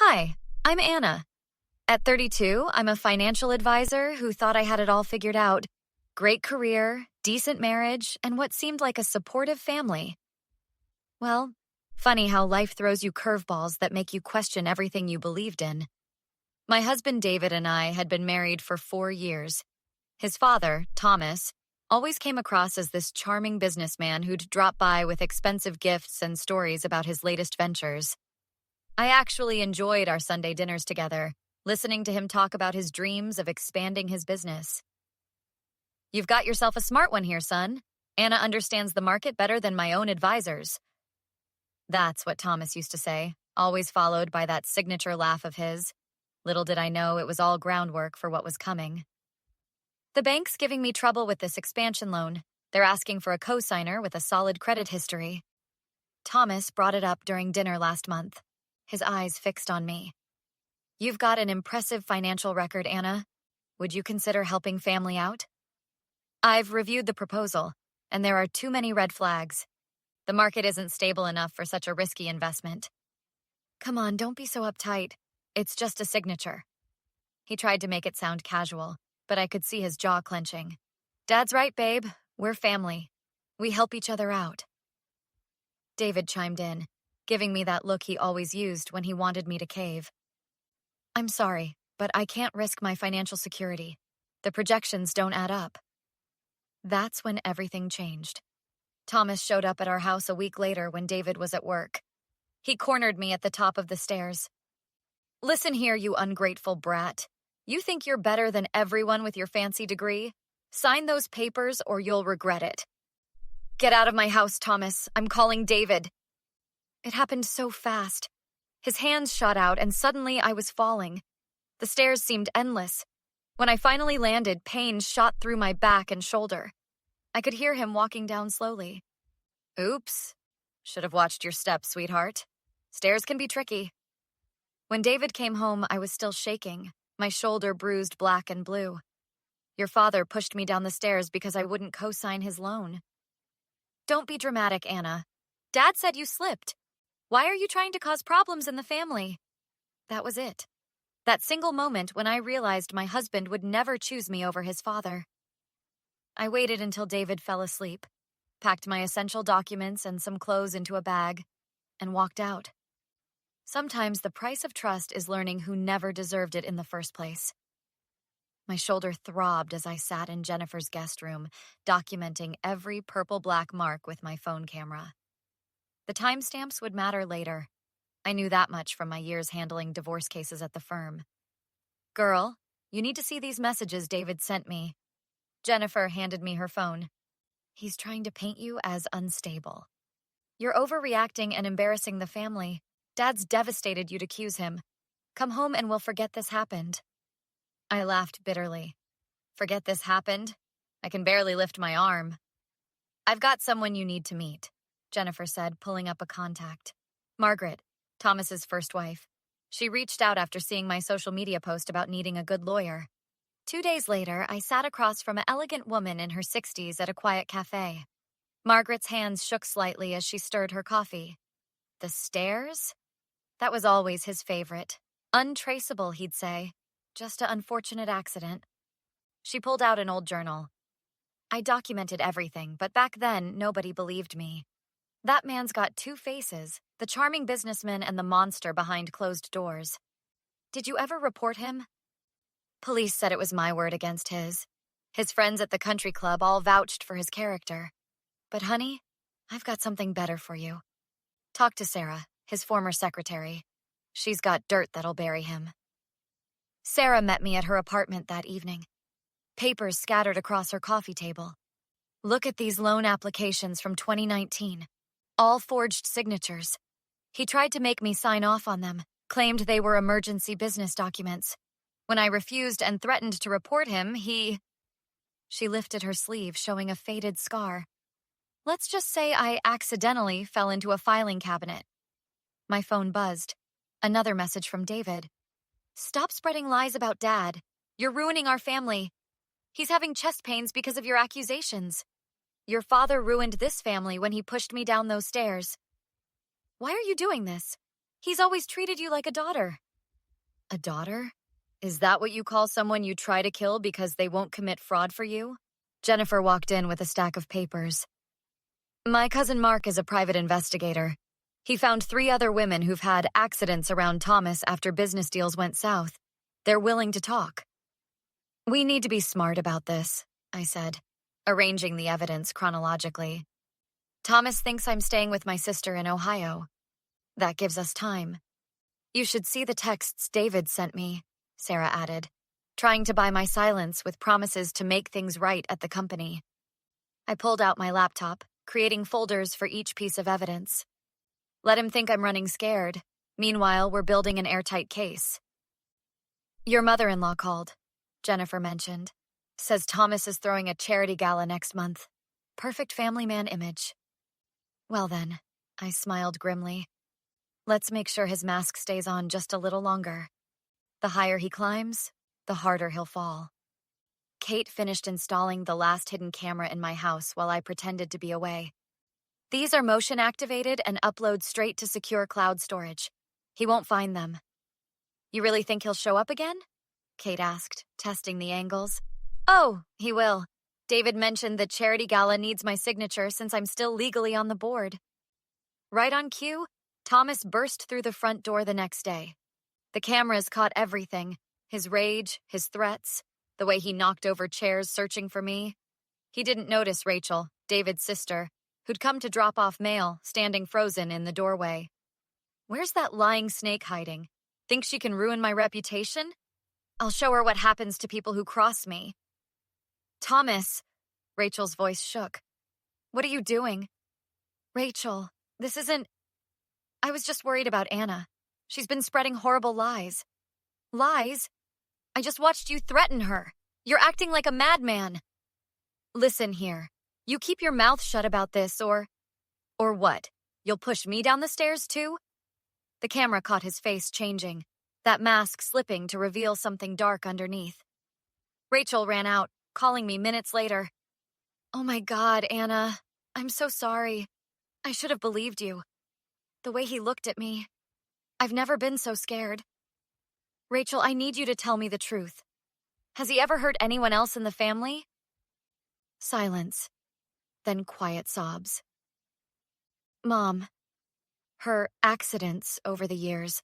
Hi, I'm Anna. At 32, I'm a financial advisor who thought I had it all figured out. Great career, decent marriage, and what seemed like a supportive family. Well, funny how life throws you curveballs that make you question everything you believed in. My husband David and I had been married for 4 years. His father, Thomas, always came across as this charming businessman who'd drop by with expensive gifts and stories about his latest ventures. I actually enjoyed our Sunday dinners together, listening to him talk about his dreams of expanding his business. "You've got yourself a smart one here, son. Anna understands the market better than my own advisors." That's what Thomas used to say, always followed by that signature laugh of his. Little did I know it was all groundwork for what was coming. "The bank's giving me trouble with this expansion loan. They're asking for a cosigner with a solid credit history." Thomas brought it up during dinner last month, his eyes fixed on me. "You've got an impressive financial record, Anna. Would you consider helping family out?" "I've reviewed the proposal, and there are too many red flags. The market isn't stable enough for such a risky investment." "Come on, don't be so uptight. It's just a signature." He tried to make it sound casual, but I could see his jaw clenching. "Dad's right, babe. We're family. We help each other out." David chimed in, giving me that look he always used when he wanted me to cave. "I'm sorry, but I can't risk my financial security. The projections don't add up." That's when everything changed. Thomas showed up at our house a week later when David was at work. He cornered me at the top of the stairs. "Listen here, you ungrateful brat. You think you're better than everyone with your fancy degree? Sign those papers or you'll regret it." "Get out of my house, Thomas. I'm calling David." It happened so fast. His hands shot out and suddenly I was falling. The stairs seemed endless. When I finally landed, pain shot through my back and shoulder. I could hear him walking down slowly. "Oops. Should have watched your steps, sweetheart. Stairs can be tricky." When David came home, I was still shaking, my shoulder bruised black and blue. "Your father pushed me down the stairs because I wouldn't co-sign his loan." "Don't be dramatic, Anna. Dad said you slipped. Why are you trying to cause problems in the family?" That was it. That single moment when I realized my husband would never choose me over his father. I waited until David fell asleep, packed my essential documents and some clothes into a bag, and walked out. Sometimes the price of trust is learning who never deserved it in the first place. My shoulder throbbed as I sat in Jennifer's guest room, documenting every purple-black mark with my phone camera. The timestamps would matter later. I knew that much from my years handling divorce cases at the firm. "Girl, you need to see these messages David sent me." Jennifer handed me her phone. "He's trying to paint you as unstable. You're overreacting and embarrassing the family. Dad's devastated you'd accuse him. Come home and we'll forget this happened." I laughed bitterly. "Forget this happened? I can barely lift my arm." "I've got someone you need to meet," Jennifer said, pulling up a contact. "Margaret, Thomas's first wife. She reached out after seeing my social media post about needing a good lawyer." 2 days later, I sat across from an elegant woman in her 60s at a quiet cafe. Margaret's hands shook slightly as she stirred her coffee. The stairs? That was always his favorite. Untraceable, he'd say. Just an unfortunate accident. She pulled out an old journal. "I documented everything, but back then, nobody believed me. That man's got two faces, the charming businessman and the monster behind closed doors. Did you ever report him?" "Police said it was my word against his. His friends at the country club all vouched for his character. But honey, I've got something better for you. Talk to Sarah, his former secretary. She's got dirt that'll bury him." Sarah met me at her apartment that evening. Papers scattered across her coffee table. "Look at these loan applications from 2019. All forged signatures. He tried to make me sign off on them, claimed they were emergency business documents. When I refused and threatened to report him, he..." She lifted her sleeve, showing a faded scar. "Let's just say I accidentally fell into a filing cabinet." My phone buzzed. Another message from David. "Stop spreading lies about Dad. You're ruining our family. He's having chest pains because of your accusations. Your father ruined this family when he pushed me down those stairs. Why are you doing this? He's always treated you like a daughter. A daughter? Is that what you call someone you try to kill because they won't commit fraud for you? Jennifer walked in with a stack of papers. My cousin Mark is a private investigator. He found 3 other women who've had accidents around Thomas after business deals went south. They're willing to talk. We need to be smart about this, I said, arranging the evidence chronologically. Thomas thinks I'm staying with my sister in Ohio. That gives us time. You should see the texts David sent me, Sarah added, trying to buy my silence with promises to make things right at the company. I pulled out my laptop, creating folders for each piece of evidence. Let him think I'm running scared. Meanwhile, we're building an airtight case. Your mother-in-law called, Jennifer mentioned. Says Thomas is throwing a charity gala next month. Perfect family man image. Well then, I smiled grimly. Let's make sure his mask stays on just a little longer. The higher he climbs, the harder he'll fall. Kate finished installing the last hidden camera in my house while I pretended to be away. These are motion-activated and upload straight to secure cloud storage. He won't find them. You really think he'll show up again? Kate asked, testing the angles. Oh, he will. David mentioned the charity gala needs my signature since I'm still legally on the board. Right on cue, Thomas burst through the front door the next day. The cameras caught everything. His rage, his threats, the way he knocked over chairs searching for me. He didn't notice Rachel, David's sister, who'd come to drop off mail, standing frozen in the doorway. Where's that lying snake hiding? Thinks she can ruin my reputation? I'll show her what happens to people who cross me. Thomas, Rachel's voice shook. What are you doing? Rachel, this isn't... I was just worried about Anna. She's been spreading horrible lies. Lies? I just watched you threaten her. You're acting like a madman. Listen here. You keep your mouth shut about this, or what? You'll push me down the stairs too? The camera caught his face changing, that mask slipping to reveal something dark underneath. Rachel ran out, calling me minutes later. Oh my God, Anna. I'm so sorry. I should have believed you. The way he looked at me. I've never been so scared. Rachel, I need you to tell me the truth. Has he ever hurt anyone else in the family? Silence. Then quiet sobs. Mom. Her accidents over the years.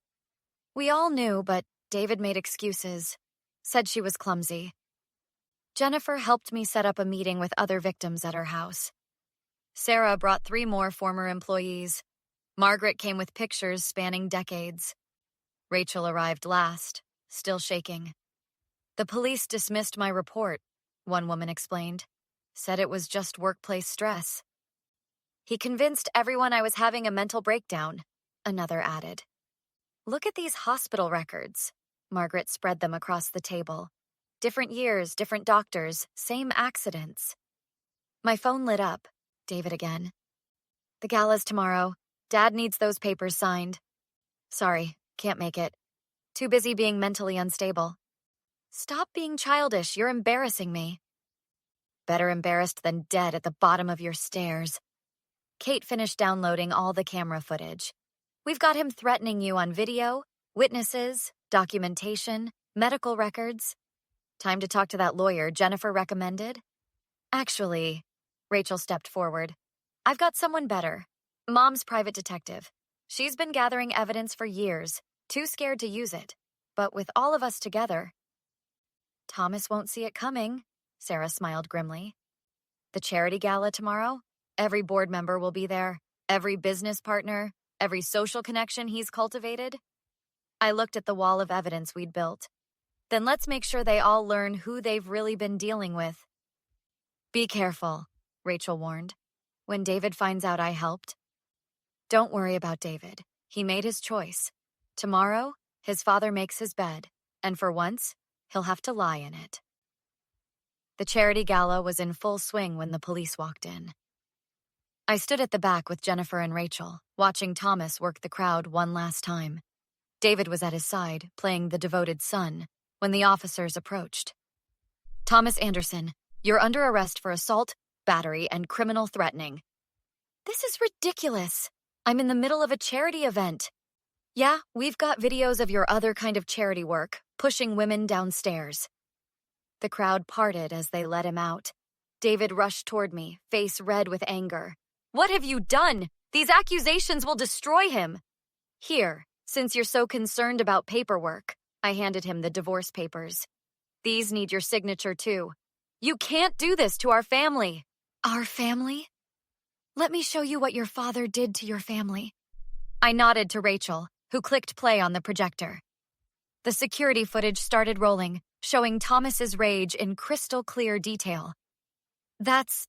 We all knew, but David made excuses. Said she was clumsy. Jennifer helped me set up a meeting with other victims at her house. Sarah brought 3 more former employees. Margaret came with pictures spanning decades. Rachel arrived last, still shaking. The police dismissed my report, one woman explained. Said it was just workplace stress. He convinced everyone I was having a mental breakdown, another added. Look at these hospital records. Margaret spread them across the table. Different years, different doctors, same accidents. My phone lit up. David again. The gala's tomorrow. Dad needs those papers signed. Sorry, can't make it. Too busy being mentally unstable. Stop being childish, you're embarrassing me. Better embarrassed than dead at the bottom of your stairs. Kate finished downloading all the camera footage. We've got him threatening you on video, witnesses, documentation, medical records. Time to talk to that lawyer Jennifer recommended? Actually, Rachel stepped forward. I've got someone better. Mom's private detective. She's been gathering evidence for years, too scared to use it. But with all of us together... Thomas won't see it coming, Sarah smiled grimly. The charity gala tomorrow? Every board member will be there. Every business partner. Every social connection he's cultivated. I looked at the wall of evidence we'd built. Then let's make sure they all learn who they've really been dealing with. Be careful, Rachel warned. When David finds out I helped. Don't worry about David. He made his choice. Tomorrow, his father makes his bed, and for once, he'll have to lie in it. The charity gala was in full swing when the police walked in. I stood at the back with Jennifer and Rachel, watching Thomas work the crowd one last time. David was at his side, playing the devoted son, when the officers approached. Thomas Anderson, you're under arrest for assault, battery, and criminal threatening. This is ridiculous. I'm in the middle of a charity event. Yeah, we've got videos of your other kind of charity work, pushing women downstairs. The crowd parted as they let him out. David rushed toward me, face red with anger. What have you done? These accusations will destroy him. Here, since you're so concerned about paperwork, I handed him the divorce papers. These need your signature too. You can't do this to our family. Our family? Let me show you what your father did to your family. I nodded to Rachel, who clicked play on the projector. The security footage started rolling, showing Thomas's rage in crystal clear detail. That's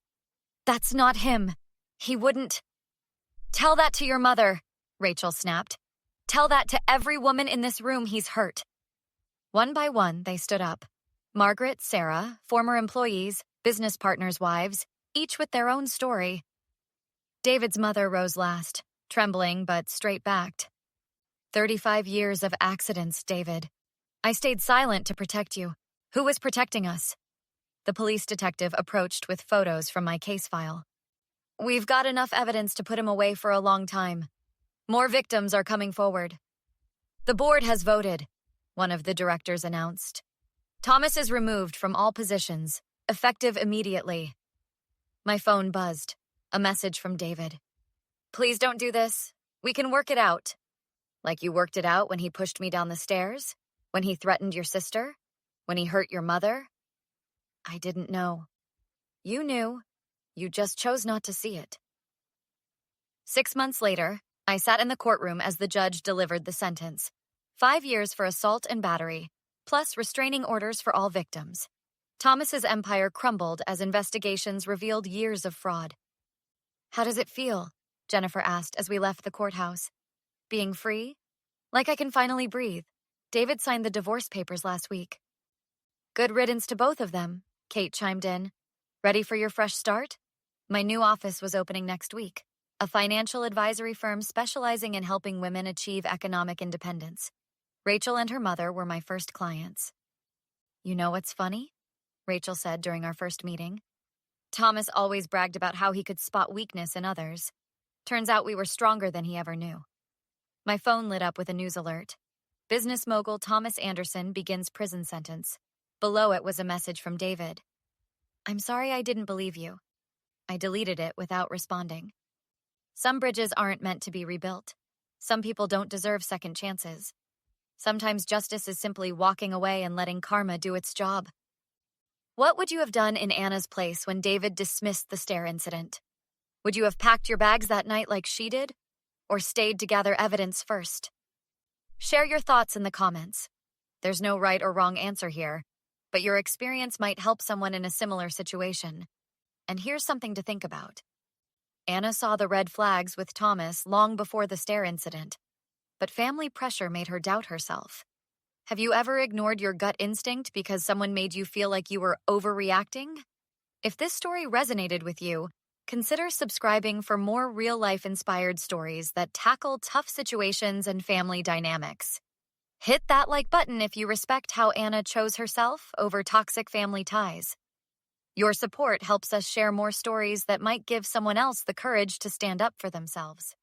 not him. He wouldn't. Tell that to your mother, Rachel snapped. Tell that to every woman in this room he's hurt. One by one, they stood up. Margaret, Sarah, former employees, business partners' wives, each with their own story. David's mother rose last, trembling but straight-backed. 35 years of accidents, David. I stayed silent to protect you. Who was protecting us? The police detective approached with photos from my case file. We've got enough evidence to put him away for a long time. More victims are coming forward. The board has voted, one of the directors announced. Thomas is removed from all positions, effective immediately. My phone buzzed. A message from David. Please don't do this. We can work it out. Like you worked it out when he pushed me down the stairs? When he threatened your sister? When he hurt your mother? I didn't know. You knew. You just chose not to see it. 6 months later, I sat in the courtroom as the judge delivered the sentence. 5 years for assault and battery, plus restraining orders for all victims. Thomas's empire crumbled as investigations revealed years of fraud. How does it feel? Jennifer asked as we left the courthouse. Being free? Like I can finally breathe. David signed the divorce papers last week. Good riddance to both of them, Kate chimed in. Ready for your fresh start? My new office was opening next week. A financial advisory firm specializing in helping women achieve economic independence. Rachel and her mother were my first clients. You know what's funny? Rachel said during our first meeting. Thomas always bragged about how he could spot weakness in others. Turns out we were stronger than he ever knew. My phone lit up with a news alert. Business mogul Thomas Anderson begins prison sentence. Below it was a message from David. I'm sorry I didn't believe you. I deleted it without responding. Some bridges aren't meant to be rebuilt. Some people don't deserve second chances. Sometimes justice is simply walking away and letting karma do its job. What would you have done in Anna's place when David dismissed the stair incident? Would you have packed your bags that night like she did? Or stayed to gather evidence first? Share your thoughts in the comments. There's no right or wrong answer here, but your experience might help someone in a similar situation. And here's something to think about. Anna saw the red flags with Thomas long before the stair incident, but family pressure made her doubt herself. Have you ever ignored your gut instinct because someone made you feel like you were overreacting? If this story resonated with you, consider subscribing for more real-life inspired stories that tackle tough situations and family dynamics. Hit that like button if you respect how Anna chose herself over toxic family ties. Your support helps us share more stories that might give someone else the courage to stand up for themselves.